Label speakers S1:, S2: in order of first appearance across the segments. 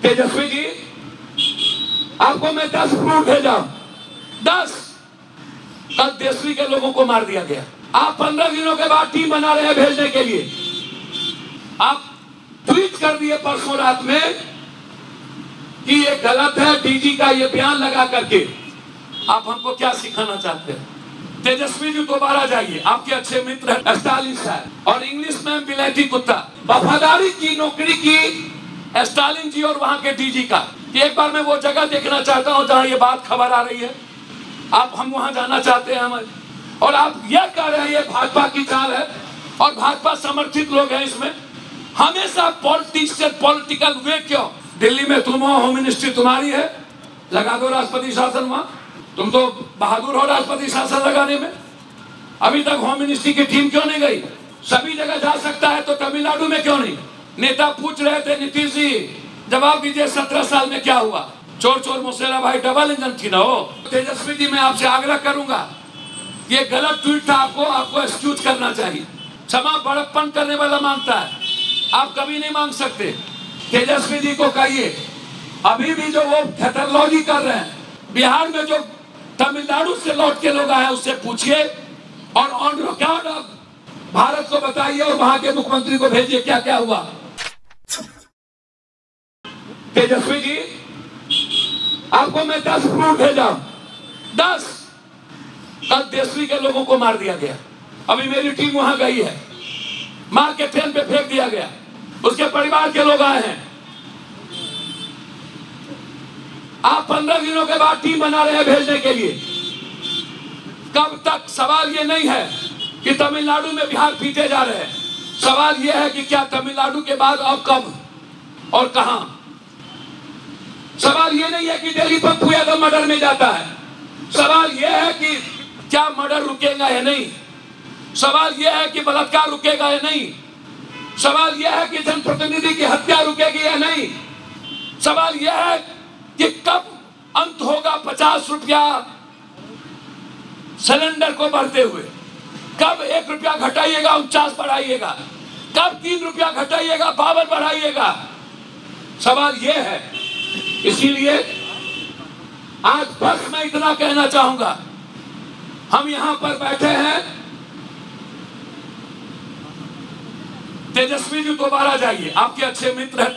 S1: तेजस्वी जी, आपको मैं 10 प्रूफ भेजा, 10। कल तेजस्वी के लोगों को मार दिया गया। आप 15 दिनों के बाद टीम बना रहे हैं भेजने के लिए। आप ट्वीट कर दिए परसों रात में कि ये गलत है, डीजी का ये बयान लगा करके। आप हमको क्या सिखाना चाहते हैं? तेजस्वी जी दोबारा जाइए, आपके अच्छे मित्र हैं स्टालिन साहब और इंग्लिश में बिलेटी कुत्ता। वफादारी की नौकरी की स्टालिन जी और वहां के डीजी का। एक बार मैं वो जगह देखना चाहता हूं जहां ये बात खबर आ रही है। हम वहां जाना चाहते हैं और आप यह कह रहे हैं ये भाजपा की चाल है और भाजपा समर्थित लोग हैं इसमें। हमेशा पॉलिटिकल वे क्यों? दिल्ली में तुम हो, होम मिनिस्ट्री तुम्हारी है, लगा दो राष्ट्रपति शासन वहां। तुम तो बहादुर हो राष्ट्रपति शासन लगाने में। अभी तक होम मिनिस्ट्री की टीम क्यों नहीं गई? सभी जगह जा सकता है तो तमिलनाडु में क्यों नहीं? नेता पूछ रहे थे नीतीश जी जवाब दीजिए 17 साल में क्या हुआ? चोर चोर मुसेरा भाई डबल इंजन थी ना हो। तेजस्वी जी मैं आपसे आग्रह करूंगा, ये गलत ट्वीट था, आपको एक्सक्यूज करना चाहिए। क्षमा बड़प्पन करने वाला मांगता है, आप कभी नहीं मांग सकते। तेजस्वी जी को कहिए अभी भी जो वो थेटरोलॉजी कर रहे हैं, बिहार में जो तमिलनाडु से लौट के लोग आए उससे पूछिए और ऑन रिकॉर्ड भारत को बताइए और वहां के मुख्यमंत्री को भेजिए क्या क्या हुआ। तेजस्वी जी, आपको मैं 10 प्रूफ भेजा, 10। कल तेजस्वी के लोगों को मार दिया गया। अभी मेरी टीम वहां गई है, मार के ट्रेन पे फेंक दिया गया। उसके परिवार के लोग आए हैं। आप 15 दिनों के बाद टीम बना रहे हैं भेजने के लिए। कब तक? सवाल ये नहीं है कि तमिलनाडु में बिहार पीटे जा रहे हैं। सवाल यह है कि क्या तमिलनाडु के बाद अब कब और कहां? सवाल यह नहीं है कि दिल्ली पप्पू यादव मर्डर में जाता है। सवाल यह है कि क्या मर्डर रुकेगा या नहीं। सवाल यह है कि बलात्कार रुकेगा या नहीं। सवाल यह है कि जनप्रतिनिधि की हत्या रुकेगी या नहीं। सवाल यह है कि कब अंत होगा 50 रुपया सिलेंडर को बढ़ते हुए। कब 1 रुपया घटाइएगा 49 बढ़ाइएगा। कब 3 रुपया घटाइएगा 52 बढ़ाइएगा। सवाल यह है। इसीलिए आज बस मैं इतना कहना चाहूंगा, हम यहां पर बैठे हैं। तेजस्वी जी दोबारा जाइए, आपके अच्छे मित्र हैं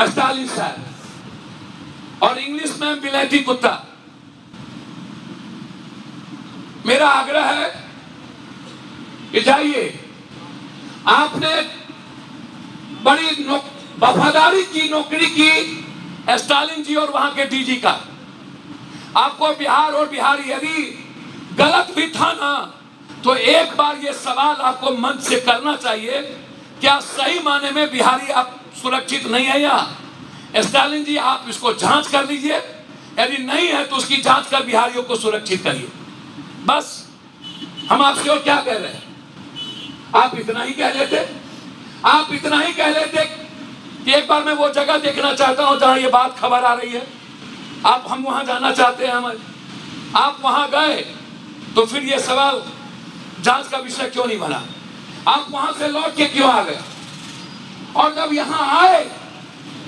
S1: स्टालिन साहब और इंग्लिश में बिलेटी कुत्ता। मेरा आग्रह है कि जाइए। आपने बड़ी वफादारी की नौकरी की स्टालिन जी और वहां के डीजी का। आपको बिहार और बिहारी यदि गलत भी था ना, तो एक बार ये सवाल आपको मंच से करना चाहिए, क्या सही माने में बिहारी आप सुरक्षित नहीं है यहाँ? स्टालिन जी आप इसको जांच कर लीजिए, यदि नहीं है तो उसकी जांच कर बिहारियों को सुरक्षित करिए। बस हम आपसे और क्या कह रहे हैं? आप इतना ही कह लेते, आप इतना ही कह लेते कि एक बार मैं वो जगह देखना चाहता हूं जहां ये बात खबर आ रही है। हम वहां जाना चाहते हैं। आप वहां गए तो फिर ये सवाल जांच का विषय क्यों नहीं बना? आप वहां से लौट के क्यों आ गए? और जब यहां आए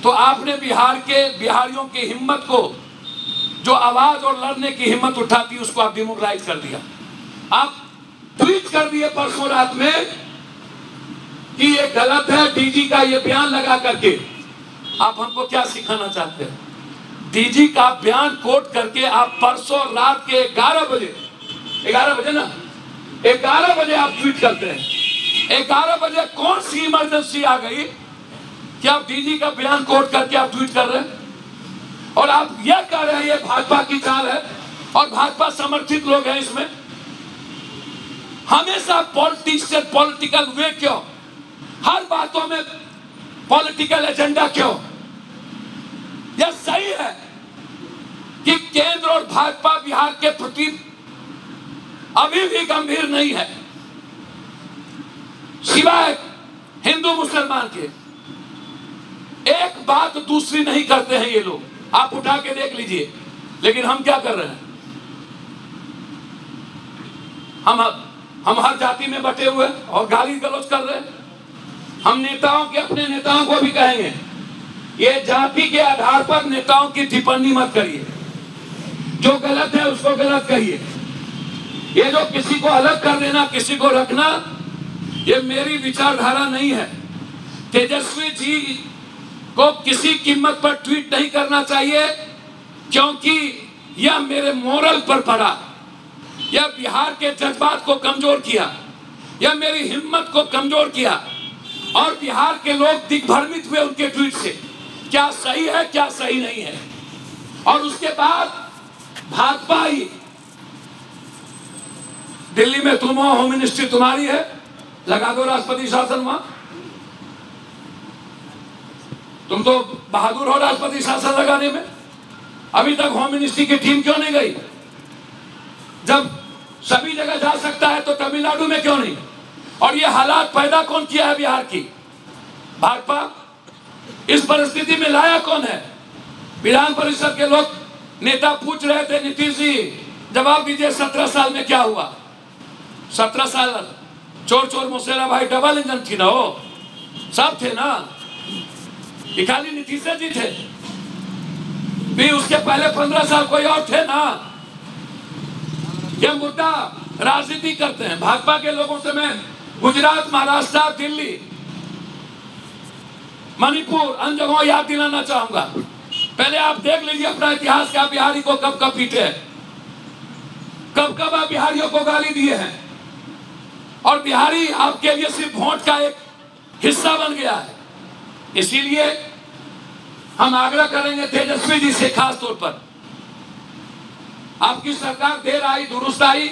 S1: तो आपने बिहारियों की हिम्मत को, जो आवाज और लड़ने की हिम्मत उठाती, उसको आप डिमोरलाइज कर दिया। आप ट्वीट कर दिए परसों रात में कि ये गलत है, डीजी का ये बयान लगा करके। आप हमको क्या सिखाना चाहते हैं? डीजी का बयान कोट करके आप परसों रात के 11 बजे ना, 11 बजे आप ट्वीट करते हैं। 11 बजे कौन सी इमरजेंसी आ गई कि आप डीजी का बयान कोट करके आप ट्वीट कर रहे हैं? और आप यह कह रहे हैं ये भाजपा की चाल है और भाजपा समर्थित लोग हैं इसमें। हमेशा पॉलिटिकल वे क्यों? हर बातों में पॉलिटिकल एजेंडा क्यों? यह सही है कि केंद्र और भाजपा बिहार के प्रति अभी भी गंभीर नहीं है, सिवाय हिंदू मुसलमान के। एक बात दूसरी नहीं करते हैं ये लोग, आप उठा के देख लीजिए। लेकिन हम क्या कर रहे हैं? हम हर जाति में बटे हुए और गाली गलौज कर रहे हैं। हम नेताओं के, अपने नेताओं को भी कहेंगे ये जाति के आधार पर नेताओं की टिप्पणी मत करिए। जो गलत है उसको गलत कहिए। ये जो किसी को अलग कर देना, किसी को रखना, ये मेरी विचारधारा नहीं है। तेजस्वी जी को किसी कीमत पर ट्वीट नहीं करना चाहिए, क्योंकि यह मेरे मोरल पर पड़ा, यह बिहार के जज्बात को कमजोर किया, यह मेरी हिम्मत को कमजोर किया, और बिहार के लोग दिग्भ्रमित हुए उनके ट्वीट से, क्या सही है क्या सही नहीं है। और उसके बाद भाजपा आई, दिल्ली में तुम हो, होम मिनिस्ट्री तुम्हारी है, लगा दो राष्ट्रपति शासन वहां। तुम तो बहादुर हो राष्ट्रपति शासन लगाने में। अभी तक होम मिनिस्ट्री की टीम क्यों नहीं गई? जब सभी जगह जा सकता है तो तमिलनाडु में क्यों नहीं? और ये हालात पैदा कौन किया है बिहार की? भाजपा। इस परिस्थिति में लाया कौन है? विधान परिषद के लोग, नेता पूछ रहे थे, नीतीश जी जवाब दीजिए 17 साल में क्या हुआ? 17 साल चोर चोर मुसेरा भाई डबल इंजन थी ना, हो सब थे ना, ये खाली नीतीश जी थे भी, उसके पहले 15 साल कोई और थे ना। ये मुद्दा राजनीति करते हैं। भाजपा के लोगों से मैं गुजरात, महाराष्ट्र, दिल्ली, मणिपुर, अन्य जगहों याद दिलाना चाहूंगा। पहले आप देख लीजिए अपना इतिहास, क्या बिहारी को कब कब पीटे हैं, कब कब आप बिहारियों को गाली दिए हैं। और बिहारी आपके लिए सिर्फ वोट का एक हिस्सा बन गया है। इसीलिए हम आग्रह करेंगे तेजस्वी जी से, खास तौर पर आपकी सरकार देर आई दुरुस्त आई,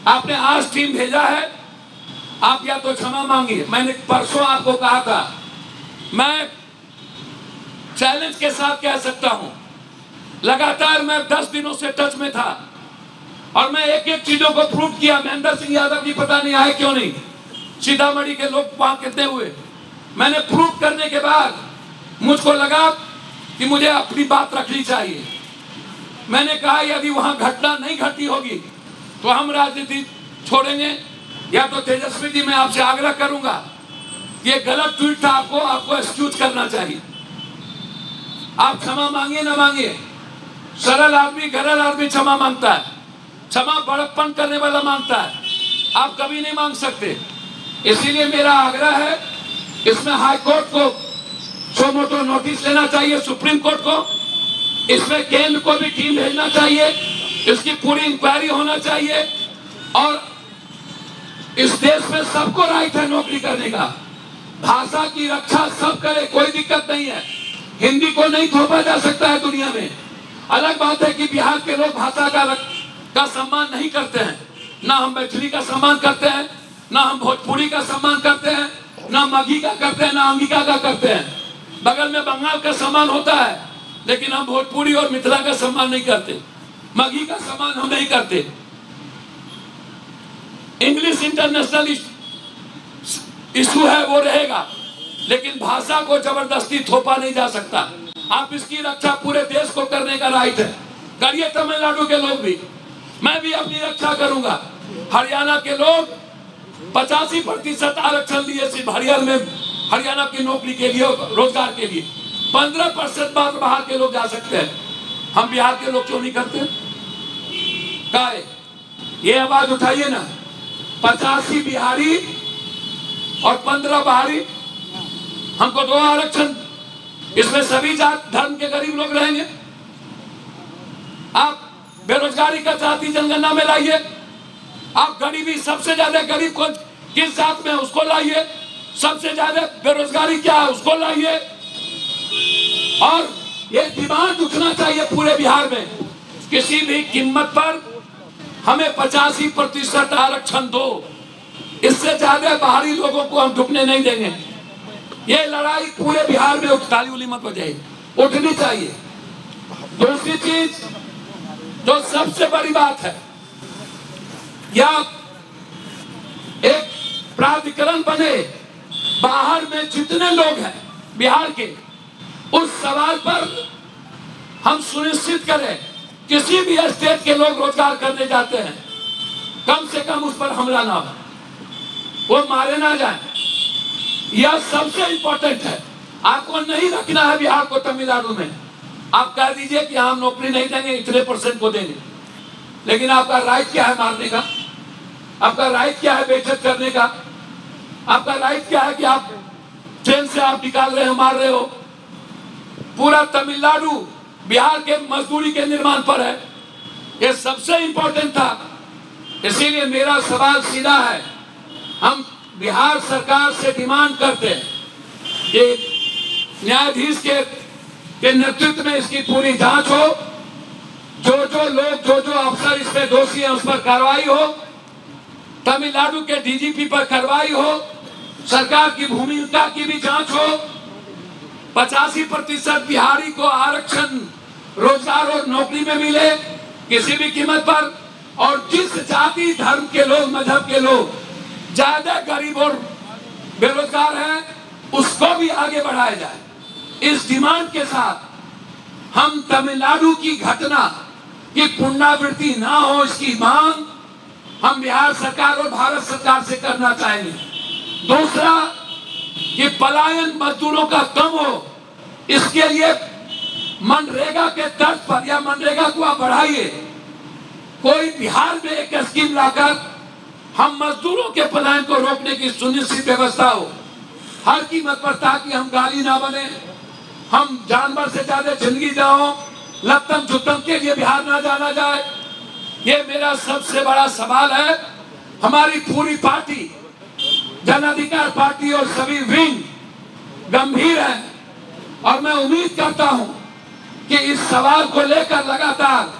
S1: आपने आज टीम भेजा है, आप या तो क्षमा मांगिए। मैंने परसों आपको कहा था, मैं चैलेंज के साथ कह सकता हूं, लगातार मैं 10 दिनों से टच में था और मैं एक एक चीजों को प्रूव किया। महेंद्र सिंह यादव जी पता नहीं आए क्यों नहीं, सीतामढ़ी के लोग वहां कितने हुए, मैंने प्रूव करने के बाद मुझको लगा कि मुझे अपनी बात रखनी चाहिए। मैंने कहा यदि वहां घटना नहीं घटी होगी तो हम राजनीति छोड़ेंगे, या तो तेजस्वी जी मैं आपसे आग्रह करूंगा, ये गलत ट्वीट था, आपको एक्सक्यूज करना चाहिए। आप क्षमा मांगिए ना मांगिए, सरल आदमी गरल आदमी क्षमा मांगता है, क्षमा बड़प्पन करने वाला मांगता है, आप कभी नहीं मांग सकते। इसीलिए मेरा आग्रह है, इसमें हाई कोर्ट को सो मोटो नोटिस लेना चाहिए, सुप्रीम कोर्ट को, इसमें केंद्र को भी टीम भेजना चाहिए, इसकी पूरी इंक्वायरी होना चाहिए। और इस देश में सबको राइट है नौकरी करने का, भाषा की रक्षा सब करे, कोई दिक्कत नहीं है। हिंदी को नहीं थोपा जा सकता है दुनिया में। अलग बात है कि बिहार के लोग भाषा का सम्मान नहीं करते हैं, ना हम मैथिली का सम्मान करते हैं, ना हम भोजपुरी का सम्मान करते हैं, ना मगही का करते हैं, ना अंगिका का करते हैं। बगल में बंगाल का सम्मान होता है, लेकिन हम भोजपुरी और मिथिला का सम्मान नहीं करते, मगही का सम्मान हम नहीं करते। इंग्लिश इंटरनेशनल इशू है, वो रहेगा, लेकिन भाषा को जबरदस्ती थोपा नहीं जा सकता। आप इसकी रक्षा पूरे देश को करने का राइट है, करिए तमिलनाडु के लोग भी, मैं भी अपनी रक्षा करूंगा। हरियाणा के लोग 85% आरक्षण लिए सिर्फ हरियाणा की नौकरी के लिए, रोजगार के लिए। 15% बाहर के लोग जा सकते हैं, हम बिहार के लोग क्यों नहीं करते? काय ये आवाज उठाइए ना, 85 बिहारी और 15 बाहरी, हमको 2 आरक्षण, इसमें सभी जात धर्म के गरीब लोग रहेंगे। आप बेरोजगारी का जाति जनगणना में लाइए, आप गरीबी, सबसे ज्यादा गरीब को किस जात में है उसको लाइए, सबसे ज्यादा बेरोजगारी क्या है उसको लाइए, और ये डिमांड उठना चाहिए पूरे बिहार में, किसी भी कीमत पर हमें 85% आरक्षण दो। इससे ज्यादा बाहरी लोगों को हम ढुकने नहीं देंगे। ये लड़ाई पूरे बिहार में ताली उली मत बजाइए, उठनी चाहिए। दूसरी चीज जो सबसे बड़ी बात है, या एक प्राधिकरण बने बाहर में जितने लोग हैं बिहार के, उस सवाल पर हम सुनिश्चित करें किसी भी स्टेट के लोग रोजगार करने जाते हैं, कम से कम उस पर हमला ना हो, वो मारे ना जाए। यह सबसे इंपॉर्टेंट है। आपको नहीं रखना है बिहार को तमिलनाडु में, आप कह दीजिए कि हम नौकरी नहीं देंगे, इतने % को देंगे। लेकिन आपका राइट क्या है मारने का? आपका राइट क्या है बेइज्जत करने का? आपका राइट क्या है कि आप ट्रेन से आप निकाल रहे हो, मार रहे हो? पूरा तमिलनाडु बिहार के मजदूरी के निर्माण पर है, ये सबसे इंपॉर्टेंट था। इसीलिए मेरा सवाल सीधा है, हम बिहार सरकार से डिमांड करते हैं कि न्यायाधीश के नेतृत्व में इसकी पूरी जांच हो, जो लोग जो अफसर इसमें दोषी हैं उस पर कार्रवाई हो, तमिलनाडु के डीजीपी पर कार्रवाई हो, सरकार की भूमिका की भी जांच हो, 85% बिहारी को आरक्षण रोजगार और नौकरी में मिले किसी भी कीमत पर, और जिस जाति धर्म के लोग, मजहब के लोग ज्यादा गरीब और बेरोजगार हैं उसको भी आगे बढ़ाया जाए। इस डिमांड के साथ हम तमिलनाडु की घटना की पुनरावृत्ति ना हो, इसकी मांग हम बिहार सरकार और भारत सरकार से करना चाहेंगे। दूसरा, कि पलायन मजदूरों का कम हो, इसके लिए मनरेगा के तर्ज पर या मनरेगा को आप बढ़ाइए, कोई बिहार में एक स्कीम लाकर हम मजदूरों के पलायन को रोकने की सुनिश्चित व्यवस्था हो हर कीमत पर, ताकि हम गाली ना बने, हम जानवर से ज्यादा जिंदगी ना हो, लत्तम झुत्तम के लिए बिहार ना जाना जाए। ये मेरा सबसे बड़ा सवाल है। हमारी पूरी पार्टी, जन अधिकार पार्टी और सभी विंग गंभीर हैं, और मैं उम्मीद करता हूं कि इस सवाल को लेकर लगातार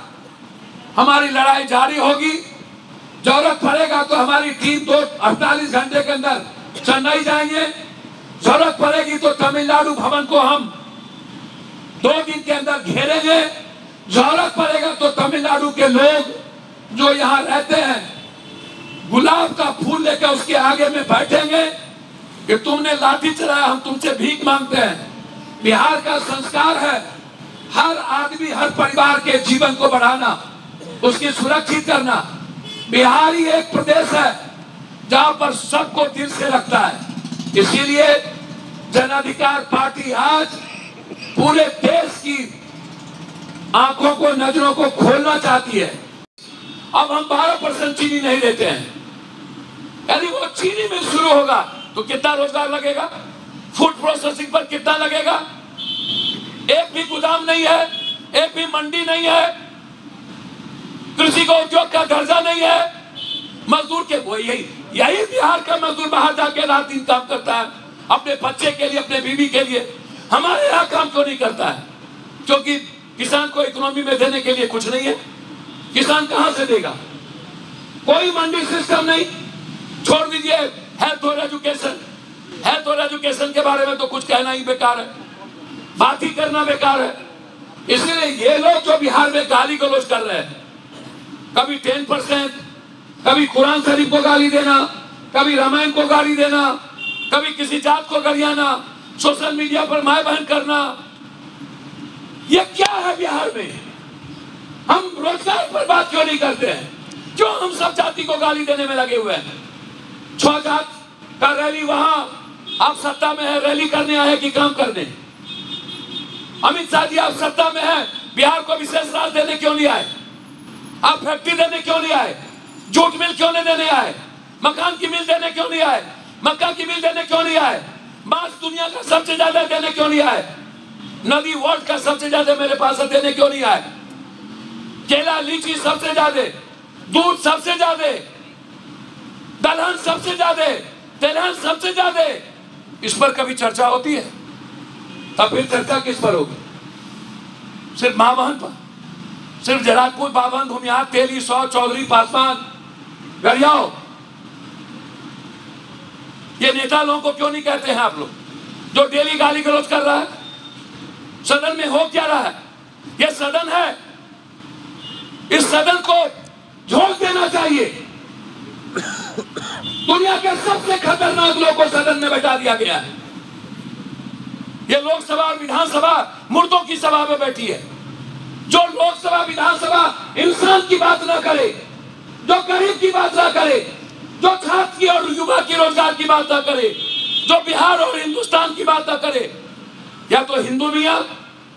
S1: हमारी लड़ाई जारी होगी। जरूरत पड़ेगा तो हमारी टीम 48 घंटे के अंदर चेन्नई जाएंगे, जरूरत पड़ेगी तो तमिलनाडु भवन को हम 2 दिन के अंदर घेरेंगे, जरूरत पड़ेगा तो तमिलनाडु के लोग जो यहाँ रहते हैं गुलाब का फूल लेकर उसके आगे में बैठेंगे कि तुमने लाठी चलाया, हम तुमसे भीख मांगते हैं। बिहार का संस्कार है हर आदमी, हर परिवार के जीवन को बढ़ाना, उसकी सुरक्षित करना। बिहार ही एक प्रदेश है जहां पर सबको दिल से रखता है। इसीलिए जन अधिकार पार्टी आज पूरे देश की आंखों को, नजरों को खोलना चाहती है। अब हम 12% चीनी नहीं देते हैं, यदि वो चीनी में शुरू होगा तो कितना रोजगार लगेगा? फूड प्रोसेसिंग पर कितना लगेगा? एक भी गोदाम नहीं है, एक भी मंडी नहीं है, कृषि का उद्योग का दर्जा नहीं है, मजदूर के वो यही बिहार का मजदूर बाहर जाके रात दिन काम करता है अपने बच्चे के लिए, अपने बीवी के लिए। हमारे यहाँ काम क्यों नहीं करता है? क्योंकि किसान को इकोनॉमी में देने के लिए कुछ नहीं है। किसान कहां से देगा? कोई मंडी सिस्टम नहीं। छोड़ दीजिए हेल्थ और एजुकेशन, हेल्थ और एजुकेशन के बारे में तो कुछ कहना ही बेकार है, बात ही करना बेकार है। इसलिए ये लोग जो बिहार में गाली गलौज कर रहे हैं, कभी 10%, कभी कुरान शरीफ को गाली देना, कभी रामायण को गाली देना, कभी किसी जात को गरियाना, सोशल मीडिया पर माय बहन करना, ये क्या है बिहार में? हम रोजगार पर बात क्यों नहीं करते हैं? क्यों हम सब जाति को गाली देने में लगे हुए हैं? 6 जात का रैली, वहां आप सत्ता में है, रैली करने आए कि काम करने? अमित शाह जी आप सत्ता में है, बिहार को विशेष राज देने क्यों नहीं आए? आप फैक्ट्री देने क्यों नहीं आए? जूट मिल क्यों नहीं देने आए? मकान की मिल देने क्यों नहीं आए? मक्का की मिल देने क्यों नहीं आए? बांस दुनिया का सबसे ज्यादा देने क्यों नहीं आए? नदी वर्ल्ड का सबसे ज्यादा मेरे पास देने क्यों नहीं आए? केला लीची सबसे ज्यादा, दूध सबसे ज्यादा, दलहन सबसे ज्यादा, तेलहन सबसे ज्यादा, इस पर कभी चर्चा होती है? तब फिर चर्चा किस पर होगी? सिर्फ मां बहन पर, सिर्फ जलालपुर, बावन, भूमिहार, तेली, सौ, चौधरी, पासवान, गरियाओ, ये नेता लोगों को क्यों नहीं कहते हैं आप लोग, जो डेली गाली गलौज कर रहा है? सदन में हो क्या रहा है? ये सदन है, इस सदन को झोंक देना चाहिए। दुनिया के सबसे खतरनाक लोगों को सदन में बैठा दिया गया है। ये लोकसभा और विधानसभा मुर्दों की सभा में बैठी है। जो लोकसभा विधानसभा इंसान की बात ना करे, जो गरीब की बात ना करे, जो छात्र की और युवा की रोजगार की बात ना करे, जो बिहार और हिंदुस्तान की बात ना करे, या तो हिंदू मियाँ,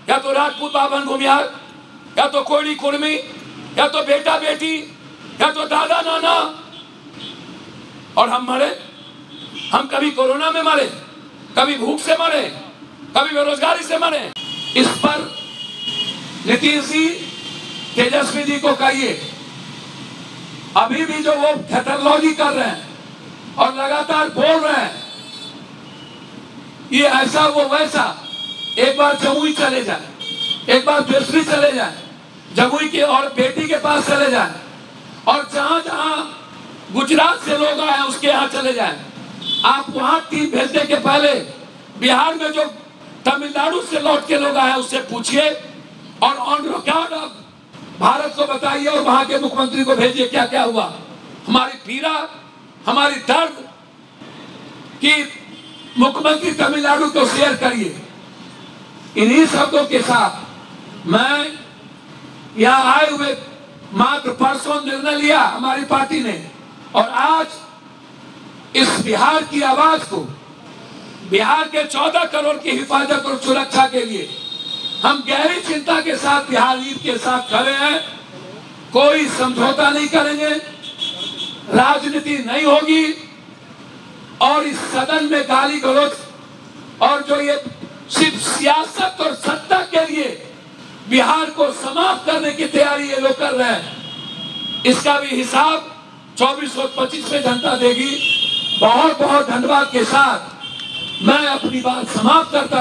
S1: या तो राजपूत बावन भूमियार, या तो कोयली कुर्मी, या तो बेटा बेटी, या तो दादा नाना। और हम मरे, हम कभी कोरोना में मरे, कभी भूख से मरे, कभी बेरोजगारी से मरे। इस पर नीतीश जी, तेजस्वी जी को कहिए, अभी भी जो वो थेटरलॉजी कर रहे हैं और लगातार बोल रहे हैं, ये ऐसा वो वैसा, एक बार जमुई चले जाए, एक बार बेसरी चले जाए, जमुई के और बेटी के पास चले जाए, और जहां जहां गुजरात से लोग आए उसके यहाँ चले जाए। आप वहां टीम भेजने के पहले बिहार में जो तमिलनाडु से लौट के लोग आए उससे पूछिए, और ऑन रिकॉर्ड आप भारत को बताइए और वहां के मुख्यमंत्री को भेजिए क्या क्या हुआ। हमारी पीड़ा, हमारी दर्द कि मुख्यमंत्री तमिलनाडु को शेयर करिए। इन्हीं शब्दों के साथ मैं यहाँ आए हुए मात्र परसों निर्णय लिया हमारी पार्टी ने, और आज इस बिहार की आवाज को, बिहार के 14 करोड़ की हिफाजत और सुरक्षा के लिए हम गहरी चिंता के साथ बिहार ईद के साथ खड़े हैं। कोई समझौता नहीं करेंगे, राजनीति नहीं होगी, और इस सदन में गाली गलौज और जो ये सिर्फ सियासत और सत्ता के लिए बिहार को समाप्त करने की तैयारी ये लोग कर रहे हैं, इसका भी हिसाब 24 और 25 में जनता देगी। बहुत बहुत धन्यवाद के साथ मैं अपनी बात समाप्त करता हूं।